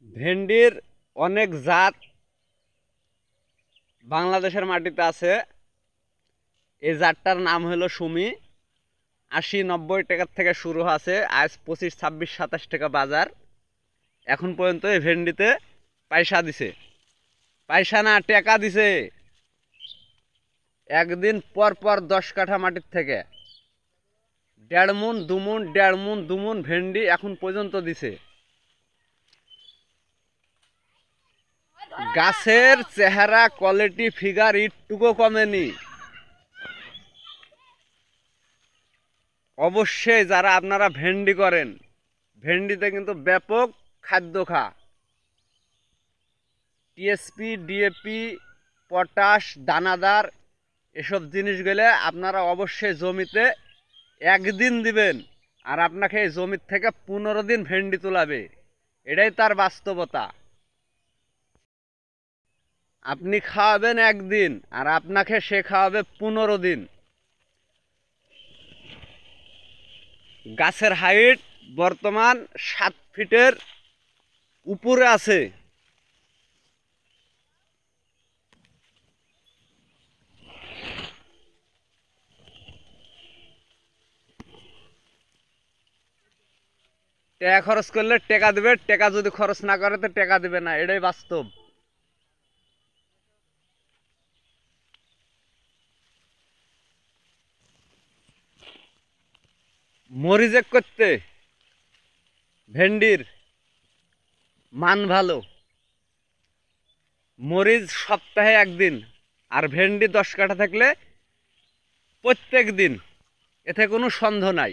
ভেন্ডির অনেক জাত বাংলাদেশের মাটিতে আছে। এই জাতটার নাম হলো সুমি। ৮০-৯০ টাকার থেকে শুরু আছে, আজ ২৫, ২৬, ২৭ টাকা বাজার। এখন পর্যন্ত এই ভেন্ডিতে পয়সা দিছে, পয়সা না টাকা দিছে। একদিন পর পর ১০ কাঠা মাটির থেকে ১.৫ মণ ২ মণ ১.৫ মণ ২ মণ ভেন্ডি এখন পর্যন্ত দিছে। গাছের চেহারা, কোয়ালিটি, ফিগার একটুকু কমেনি। অবশ্যই যারা আপনারা ভেন্ডি করেন, ভেন্ডিতে কিন্তু ব্যাপক খাদ্য খা, টিএসপি, ডিএপি, পটাশ, দানাদার, এসব জিনিসগুলো আপনারা অবশ্যই জমিতে একদিন দিবেন, আর আপনাকে এই জমির থেকে ১৫ দিন ভেন্ডি তোলাবে। এটাই তার বাস্তবতা। আপনি খাওয়াবেন একদিন, আর আপনাকে সে খাওয়াবে ১৫ দিন। গাছের হাইট বর্তমান ৭ ফিটের উপরে আছে। টাকা খরচ করলে টাকা দিবে, টাকা যদি খরচ না করে তো টাকা দিবে না, এটাই বাস্তব। মরিচ করতে ভেন্ডির মান ভালো। মরিচ সপ্তাহে একদিন, আর ভেন্ডি ১০ কাঠা থাকলে প্রত্যেক দিন, এতে কোনো সন্দেহ নাই।